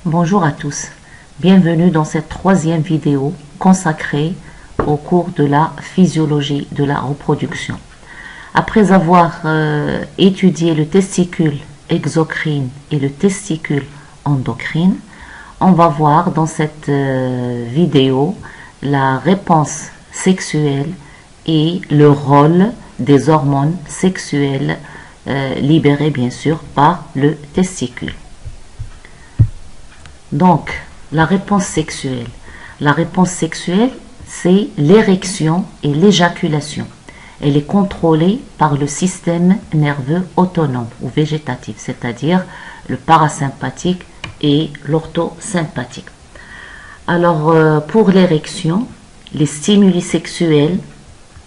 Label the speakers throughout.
Speaker 1: Bonjour à tous, bienvenue dans cette troisième vidéo consacrée au cours de la physiologie de la reproduction. Après avoir étudié le testicule exocrine et le testicule endocrine, on va voir dans cette vidéo la réponse sexuelle et le rôle des hormones sexuelles libérées bien sûr par le testicule. Donc, la réponse sexuelle. La réponse sexuelle, c'est l'érection et l'éjaculation. Elle est contrôlée par le système nerveux autonome ou végétatif, c'est-à-dire le parasympathique et l'orthosympathique. Alors, pour l'érection, les stimuli sexuels,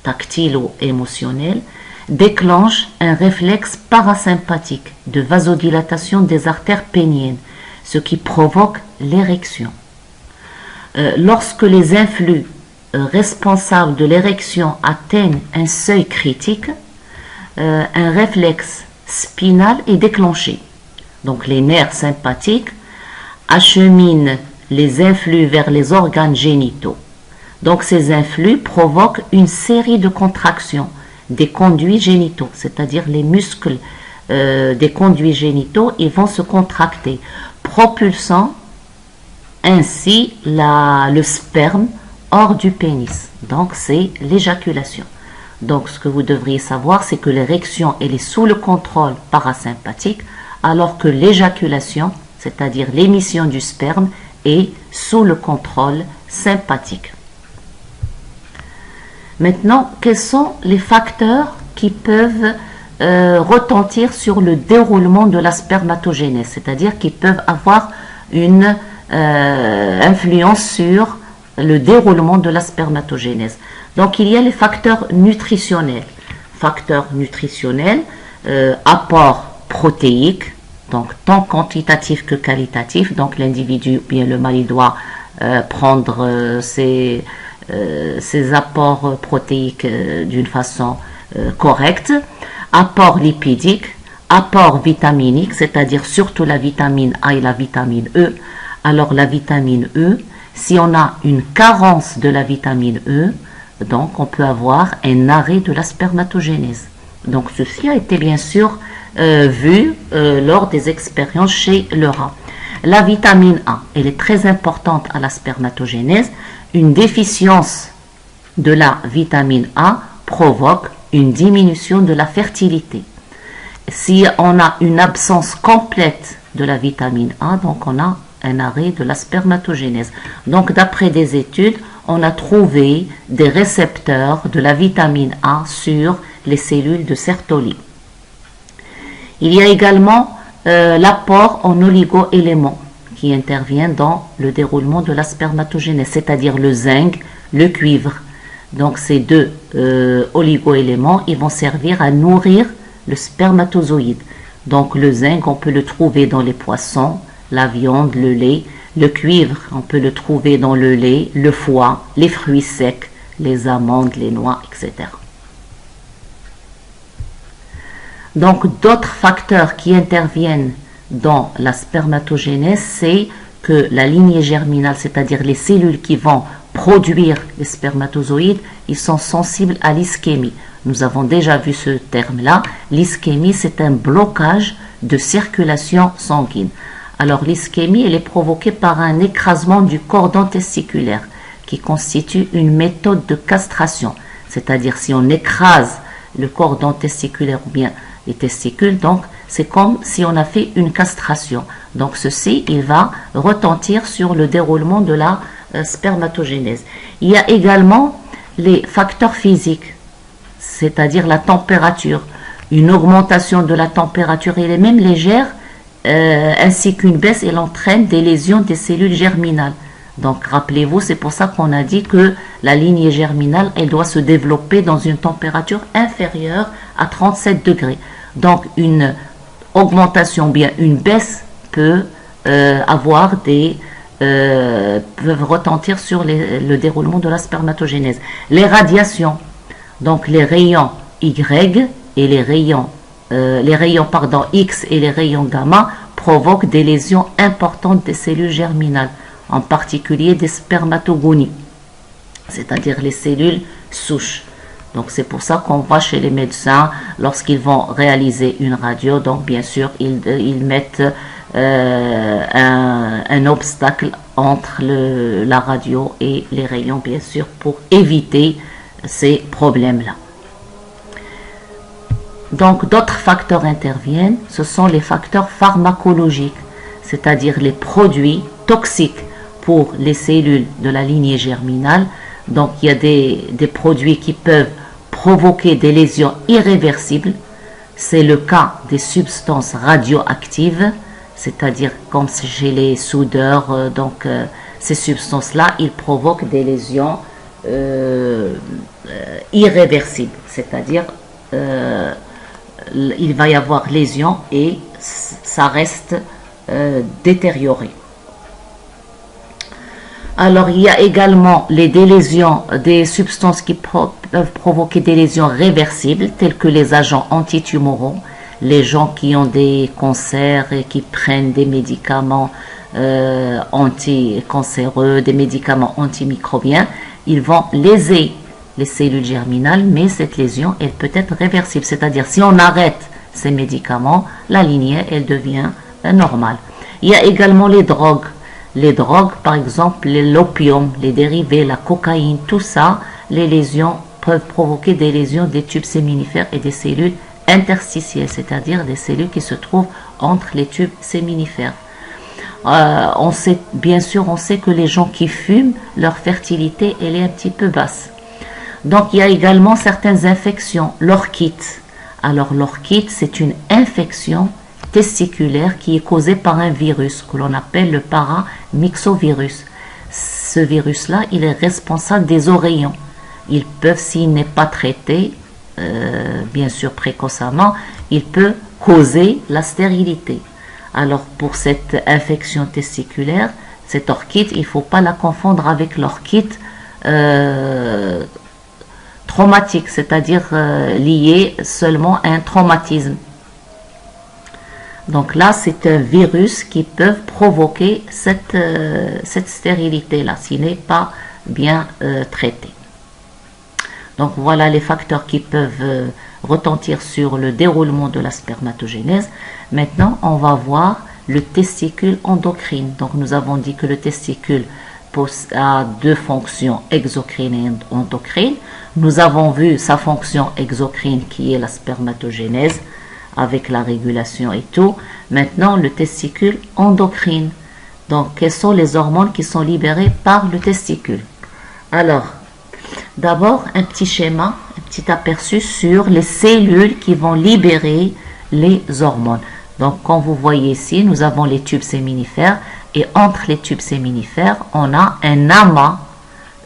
Speaker 1: tactiles ou émotionnels, déclenchent un réflexe parasympathique de vasodilatation des artères péniennes, ce qui provoque l'érection. Lorsque les influx responsables de l'érection atteignent un seuil critique, un réflexe spinal est déclenché. Donc les nerfs sympathiques acheminent les influx vers les organes génitaux. Donc ces influx provoquent une série de contractions des conduits génitaux, c'est-à-dire les muscles des conduits génitaux, ils vont se contracter, propulsant ainsi le sperme hors du pénis. Donc c'est l'éjaculation. Donc ce que vous devriez savoir, c'est que l'érection elle est sous le contrôle parasympathique, alors que l'éjaculation, c'est-à-dire l'émission du sperme, est sous le contrôle sympathique. Maintenant, quels sont les facteurs qui peuvent retentir sur le déroulement de la spermatogénèse, c'est-à-dire qui peuvent avoir une influence sur le déroulement de la spermatogénèse. Donc il y a les facteurs nutritionnels. Facteurs nutritionnels, apport protéique, donc tant quantitatif que qualitatif. Donc l'individu, bien le mâle, il doit prendre ses apports protéiques d'une façon correcte. Apport lipidique, apport vitaminique, c'est-à-dire surtout la vitamine A et la vitamine E. Alors la vitamine E, si on a une carence de la vitamine E, donc on peut avoir un arrêt de la spermatogénèse. Donc ceci a été bien sûr vu lors des expériences chez le rat. La vitamine A, elle est très importante à la spermatogénèse. Une déficience de la vitamine A provoque une diminution de la fertilité. Si on a une absence complète de la vitamine A, donc on a un arrêt de la spermatogénèse. Donc d'après des études, on a trouvé des récepteurs de la vitamine A sur les cellules de Sertoli. Il y a également l'apport en oligo-éléments qui intervient dans le déroulement de la spermatogénèse, c'est-à-dire le zinc, le cuivre. Donc ces deux oligo-éléments, ils vont servir à nourrir le spermatozoïde. Donc le zinc, on peut le trouver dans les poissons, la viande, le lait. Le cuivre, on peut le trouver dans le lait, le foie, les fruits secs, les amandes, les noix, etc. Donc d'autres facteurs qui interviennent dans la spermatogénèse, c'est que la lignée germinale, c'est-à-dire les cellules qui vont produire les spermatozoïdes, ils sont sensibles à l'ischémie. Nous avons déjà vu ce terme-là. L'ischémie, c'est un blocage de circulation sanguine. Alors l'ischémie, elle est provoquée par un écrasement du cordon testiculaire qui constitue une méthode de castration. C'est-à-dire si on écrase le cordon testiculaire ou bien les testicules, donc c'est comme si on a fait une castration. Donc ceci, il va retentir sur le déroulement de la spermatogénèse. Il y a également les facteurs physiques, c'est-à-dire la température. Une augmentation de la température, elle est même légère, ainsi qu'une baisse, elle entraîne des lésions des cellules germinales. Donc rappelez-vous, c'est pour ça qu'on a dit que la lignée germinale, elle doit se développer dans une température inférieure à 37 degrés. Donc une augmentation, bien une baisse peut avoir peuvent retentir sur le déroulement de la spermatogénèse. Les radiations, donc les rayons Y et les rayons X et les rayons gamma provoque des lésions importantes des cellules germinales, en particulier des spermatogonies, c'est-à-dire les cellules souches. Donc c'est pour ça qu'on voit chez les médecins, lorsqu'ils vont réaliser une radio, donc bien sûr ils mettent un obstacle entre la radio et les rayons, bien sûr, pour éviter ces problèmes-là. Donc d'autres facteurs interviennent, ce sont les facteurs pharmacologiques, c'est-à-dire les produits toxiques pour les cellules de la lignée germinale. Donc il y a des produits qui peuvent provoquer des lésions irréversibles. C'est le cas des substances radioactives, c'est-à-dire comme chez les soudeurs. Ces substances-là, ils provoquent des lésions irréversibles, c'est-à-dire il va y avoir lésion et ça reste détérioré. Alors, il y a également les lésions, des substances qui peuvent provoquer des lésions réversibles, telles que les agents antitumoraux. Les gens qui ont des cancers et qui prennent des médicaments anticancéreux, des médicaments antimicrobiens, ils vont léser les cellules germinales, mais cette lésion, elle peut être réversible. C'est-à-dire, si on arrête ces médicaments, la lignée, elle devient normale. Il y a également les drogues. Les drogues, par exemple, l'opium, les dérivés, la cocaïne, tout ça, les lésions peuvent provoquer des lésions des tubes séminifères et des cellules interstitielles, c'est-à-dire des cellules qui se trouvent entre les tubes séminifères. On sait que les gens qui fument, leur fertilité, elle est un petit peu basse. Donc, il y a également certaines infections, l'orchite. Alors, l'orchite, c'est une infection testiculaire qui est causée par un virus que l'on appelle le paramyxovirus. Ce virus-là, il est responsable des oreillons. Ils peuvent, s'il n'est pas traité, bien sûr précocement, il peut causer la stérilité. Alors, pour cette infection testiculaire, cette orchite, il ne faut pas la confondre avec l'orchite traumatique, c'est-à-dire liée seulement à un traumatisme. Donc là, c'est un virus qui peut provoquer cette stérilité-là, s'il n'est pas bien traité. Donc voilà les facteurs qui peuvent retentir sur le déroulement de la spermatogénèse. Maintenant, on va voir le testicule endocrine. Donc nous avons dit que le testicule a deux fonctions, exocrine et endocrine. Nous avons vu sa fonction exocrine qui est la spermatogénèse, avec la régulation et tout. Maintenant, le testicule endocrine. Donc, quelles sont les hormones qui sont libérées par le testicule? Alors, d'abord, un petit schéma, un petit aperçu sur les cellules qui vont libérer les hormones. Donc, comme vous voyez ici, nous avons les tubes séminifères et entre les tubes séminifères, on a un amas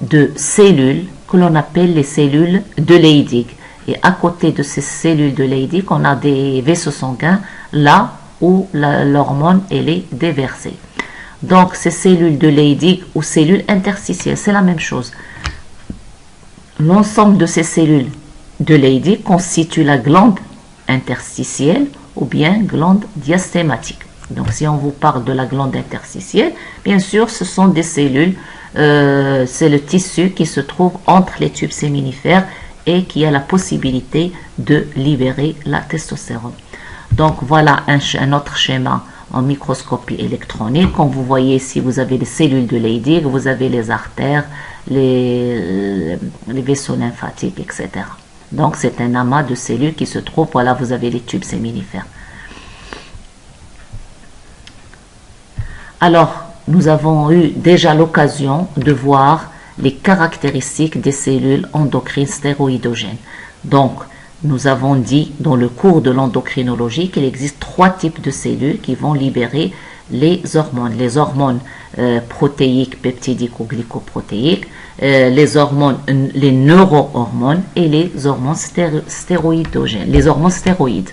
Speaker 1: de cellules que l'on appelle les cellules de Leydig. Et à côté de ces cellules de Leydig, on a des vaisseaux sanguins là où l'hormone est déversée. Donc ces cellules de Leydig ou cellules interstitielles, c'est la même chose. L'ensemble de ces cellules de Leydig constitue la glande interstitielle ou bien glande diastématique. Donc si on vous parle de la glande interstitielle, bien sûr ce sont des cellules, c'est le tissu qui se trouve entre les tubes séminifères et qui a la possibilité de libérer la testostérone. Donc voilà un autre schéma en microscopie électronique. Comme vous voyez ici, vous avez les cellules de Leydig, vous avez les artères, les vaisseaux lymphatiques, etc. Donc c'est un amas de cellules qui se trouve, voilà, vous avez les tubes séminifères. Alors, nous avons eu déjà l'occasion de voir les caractéristiques des cellules endocrines stéroïdogènes. Donc, nous avons dit dans le cours de l'endocrinologie qu'il existe 3 types de cellules qui vont libérer les hormones protéiques, peptidiques ou glycoprotéiques, les neurohormones et les hormones stéroïdogènes, les hormones stéroïdes.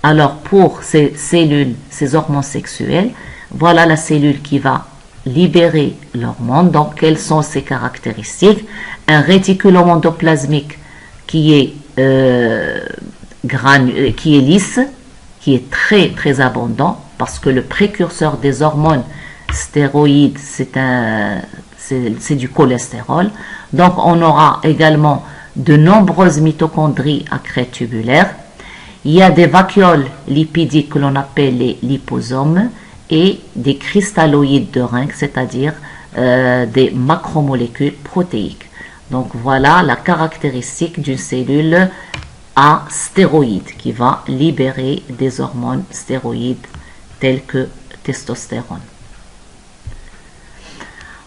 Speaker 1: Alors, pour ces cellules, ces hormones sexuelles, voilà la cellule qui va libérer l'hormone. Donc, quelles sont ses caractéristiques? Un réticulum endoplasmique qui est lisse, qui est très très abondant, parce que le précurseur des hormones stéroïdes, c'est du cholestérol. Donc on aura également de nombreuses mitochondries à crête tubulaire. Il y a des vacuoles lipidiques que l'on appelle les liposomes et des cristalloïdes de Rinck, c'est-à-dire des macromolécules protéiques. Donc voilà la caractéristique d'une cellule à stéroïdes qui va libérer des hormones stéroïdes telles que testostérone.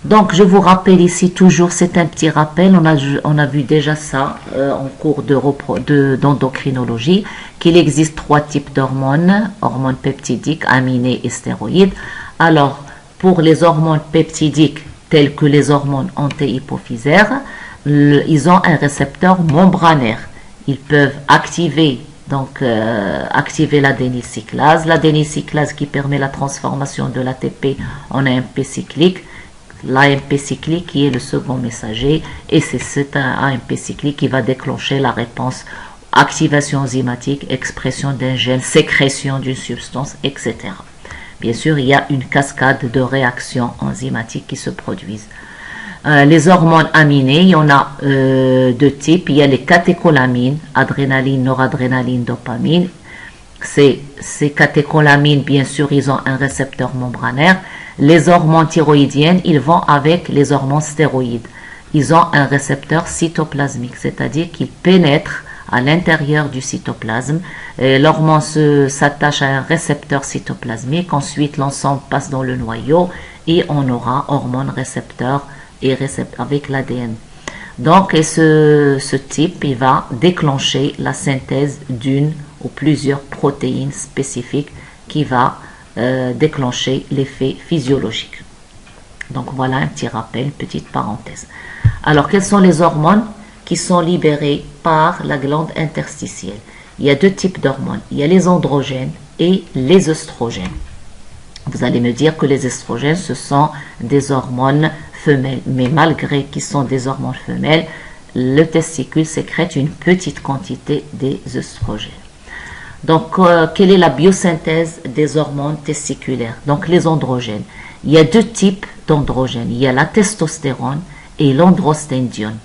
Speaker 1: Donc je vous rappelle ici toujours, c'est un petit rappel, on a vu déjà ça en cours d'endocrinologie, qu'il existe 3 types d'hormones, hormones peptidiques, aminées et stéroïdes. Alors pour les hormones peptidiques telles que les hormones antihypophysaires, ils ont un récepteur membranaire. Ils peuvent activer l'adénocyclase qui permet la transformation de l'ATP en AMP cyclique. L'AMP cyclique qui est le second messager, et c'est cet AMP cyclique qui va déclencher la réponse, activation enzymatique, expression d'un gène, sécrétion d'une substance, etc. Bien sûr, il y a une cascade de réactions enzymatiques qui se produisent. Les hormones aminées, il y en a 2 types. Il y a les catécholamines, adrénaline, noradrénaline, dopamine. Ces catécholamines, bien sûr, ils ont un récepteur membranaire. Les hormones thyroïdiennes, ils vont avec les hormones stéroïdes. Ils ont un récepteur cytoplasmique, c'est-à-dire qu'ils pénètrent à l'intérieur du cytoplasme. L'hormone s'attache à un récepteur cytoplasmique. Ensuite, l'ensemble passe dans le noyau et on aura hormone récepteur et récepteur avec l'ADN. Donc, ce type, il va déclencher la synthèse d'une ou plusieurs protéines spécifiques qui va déclencher l'effet physiologique. Donc voilà un petit rappel, une petite parenthèse. Alors quelles sont les hormones qui sont libérées par la glande interstitielle? Il y a 2 types d'hormones. Il y a les androgènes et les œstrogènes. Vous allez me dire que les estrogènes, ce sont des hormones femelles. Mais malgré qu'ils sont des hormones femelles, le testicule sécrète une petite quantité des œstrogènes. Donc, quelle est la biosynthèse des hormones testiculaires? Donc, les androgènes. Il y a 2 types d'androgènes. Il y a la testostérone et l'androstendione.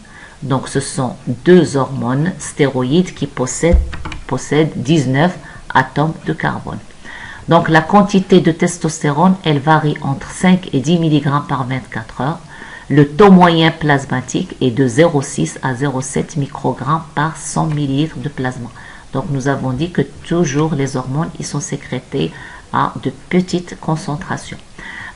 Speaker 1: Donc, ce sont 2 hormones stéroïdes qui possèdent 19 atomes de carbone. Donc, la quantité de testostérone, elle varie entre 5 et 10 mg par 24 heures. Le taux moyen plasmatique est de 0,6 à 0,7 microgrammes par 100 ml de plasma. Donc, nous avons dit que toujours les hormones, ils sont sécrétés à de petites concentrations.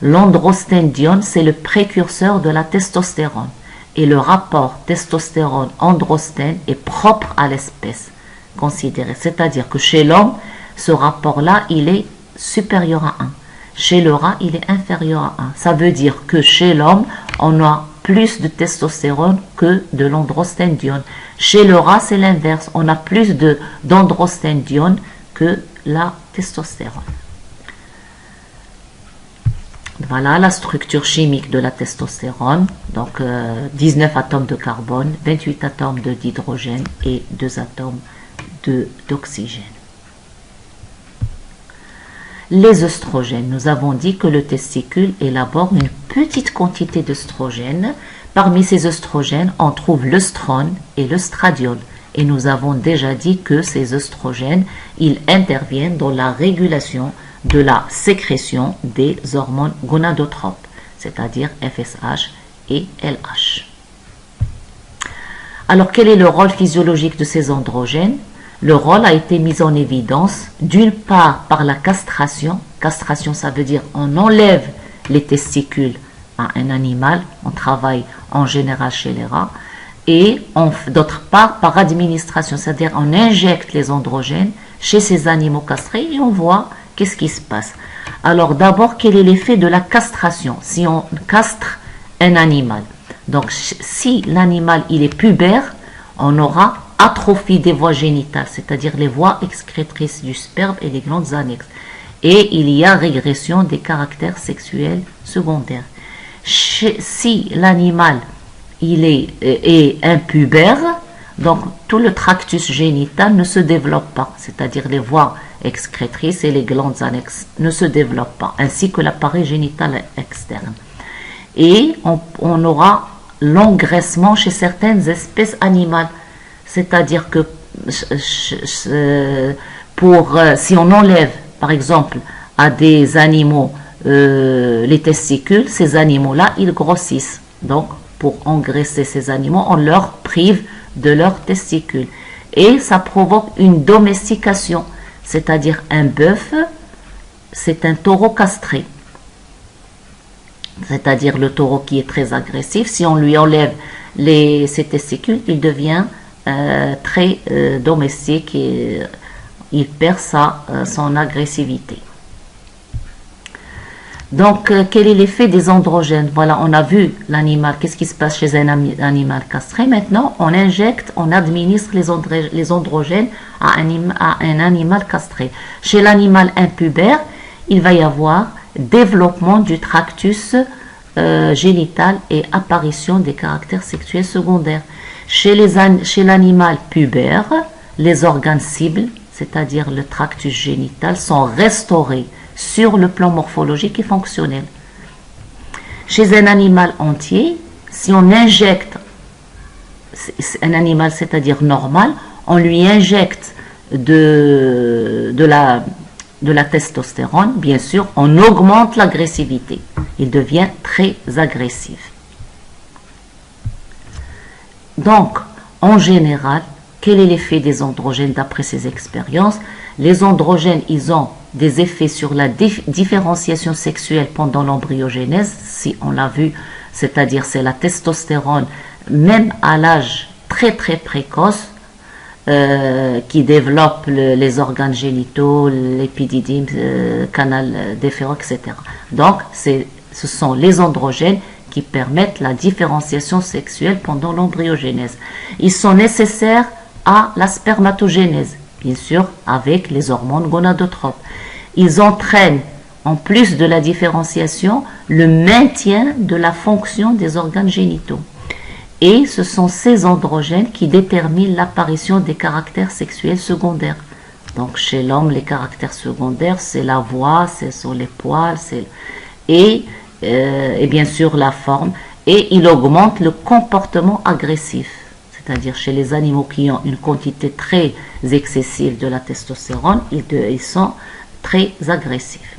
Speaker 1: L'androstendione, c'est le précurseur de la testostérone. Et le rapport testostérone-androstène est propre à l'espèce considérée. C'est-à-dire que chez l'homme, ce rapport-là, il est supérieur à 1. Chez le rat, il est inférieur à 1. Ça veut dire que chez l'homme, on a plus de testostérone que de l'androstendione. Chez le rat, c'est l'inverse. On a plus d'androstendione que la testostérone. Voilà la structure chimique de la testostérone. Donc 19 atomes de carbone, 28 atomes d'hydrogène et 2 atomes d'oxygène. Les œstrogènes. Nous avons dit que le testicule élabore une petite quantité d'œstrogènes. Parmi ces œstrogènes, on trouve l'œstrone et l'œstradiol. Et nous avons déjà dit que ces œstrogènes, ils interviennent dans la régulation de la sécrétion des hormones gonadotropes, c'est-à-dire FSH et LH. Alors, quel est le rôle physiologique de ces androgènes? Le rôle a été mis en évidence d'une part par la castration. Castration, ça veut dire on enlève les testicules à un animal, on travaille en général chez les rats, et d'autre part par administration, c'est-à-dire on injecte les androgènes chez ces animaux castrés et on voit qu'est-ce qui se passe. Alors d'abord, quel est l'effet de la castration si on castre un animal? Donc si l'animal il est pubère, on aura atrophie des voies génitales, c'est-à-dire les voies excrétrices du sperme et les glandes annexes. Et il y a régression des caractères sexuels secondaires. Si l'animal il est impubère, donc tout le tractus génital ne se développe pas, c'est-à-dire les voies excrétrices et les glandes annexes ne se développent pas, ainsi que l'appareil génital externe. Et on aura l'engraissement chez certaines espèces animales, c'est-à-dire que si on enlève par exemple à des animaux les testicules, ces animaux-là ils grossissent. Donc pour engraisser ces animaux, on leur prive de leurs testicules et ça provoque une domestication, c'est-à-dire un bœuf, c'est un taureau castré, c'est-à-dire le taureau qui est très agressif. Si on lui enlève ses testicules, il devient très domestique et il perd son agressivité. Donc, quel est l'effet des androgènes? Voilà, on a vu l'animal, qu'est-ce qui se passe chez un animal castré. Maintenant, on injecte, on administre les androgènes à un animal castré. Chez l'animal impubère, il va y avoir développement du tractus génital et apparition des caractères sexuels secondaires. Chez l'animal pubère, les organes cibles, c'est-à-dire le tractus génital, sont restaurés sur le plan morphologique et fonctionnel. Chez un animal entier, si on injecte un animal, c'est-à-dire normal, on lui injecte de la testostérone, bien sûr, on augmente l'agressivité. Il devient très agressif. Donc, en général, quel est l'effet des androgènes d'après ces expériences? Les androgènes, ils ont des effets sur la différenciation sexuelle pendant l'embryogenèse, si on l'a vu, c'est-à-dire c'est la testostérone, même à l'âge très très précoce, qui développe les organes génitaux, l'épididyme, canal déférent, etc. Donc, ce sont les androgènes qui permettent la différenciation sexuelle pendant l'embryogenèse. Ils sont nécessaires à la spermatogénèse, bien sûr, avec les hormones gonadotropes. Ils entraînent, en plus de la différenciation, le maintien de la fonction des organes génitaux. Et ce sont ces androgènes qui déterminent l'apparition des caractères sexuels secondaires. Donc chez l'homme, les caractères secondaires, c'est la voix, ce sont les poils, et bien sûr la forme. Et il augmente le comportement agressif. C'est-à-dire chez les animaux qui ont une quantité très excessive de la testostérone, ils sont très agressifs.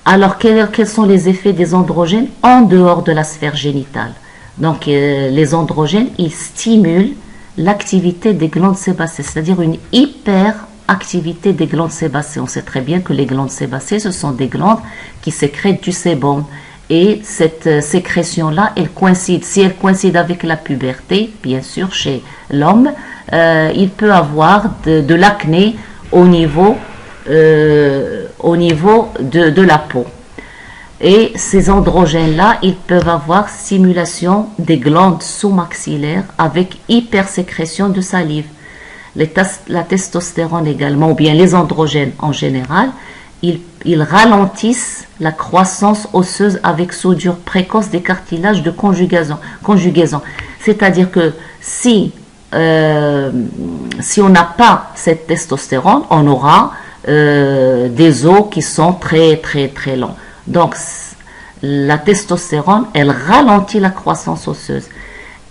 Speaker 1: Alors, quels sont les effets des androgènes en dehors de la sphère génitale? Donc, les androgènes, ils stimulent l'activité des glandes sébacées, c'est-à-dire une hyperactivité des glandes sébacées. On sait très bien que les glandes sébacées, ce sont des glandes qui sécrètent du sébum. Et cette sécrétion-là, elle coïncide. Si elle coïncide avec la puberté, bien sûr, chez l'homme, il peut avoir de l'acné au niveau de la peau. Et ces androgènes-là, ils peuvent avoir stimulation des glandes sous-maxillaires avec hypersécrétion de salive. La testostérone également, ou bien les androgènes en général, ils ralentissent la croissance osseuse avec soudure précoce des cartilages de conjugaison. C'est-à-dire que si on n'a pas cette testostérone, on aura des os qui sont très très très longs. Donc la testostérone, elle ralentit la croissance osseuse.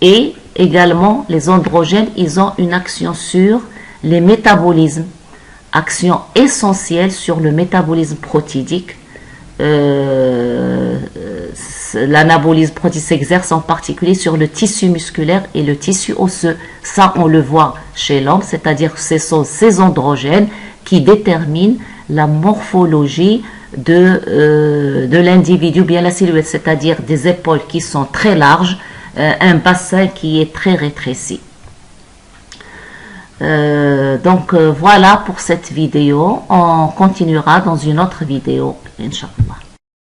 Speaker 1: Et également, les androgènes, ils ont une action sur les métabolismes, action essentielle sur le métabolisme protidique. L'anabolisme protidique s'exerce en particulier sur le tissu musculaire et le tissu osseux. Ça, on le voit chez l'homme, c'est-à-dire que ce sont ces androgènes qui déterminent la morphologie de l'individu, bien la silhouette, c'est-à-dire des épaules qui sont très larges, un bassin qui est très rétréci. Donc voilà pour cette vidéo. On continuera dans une autre vidéo, Inch'Allah.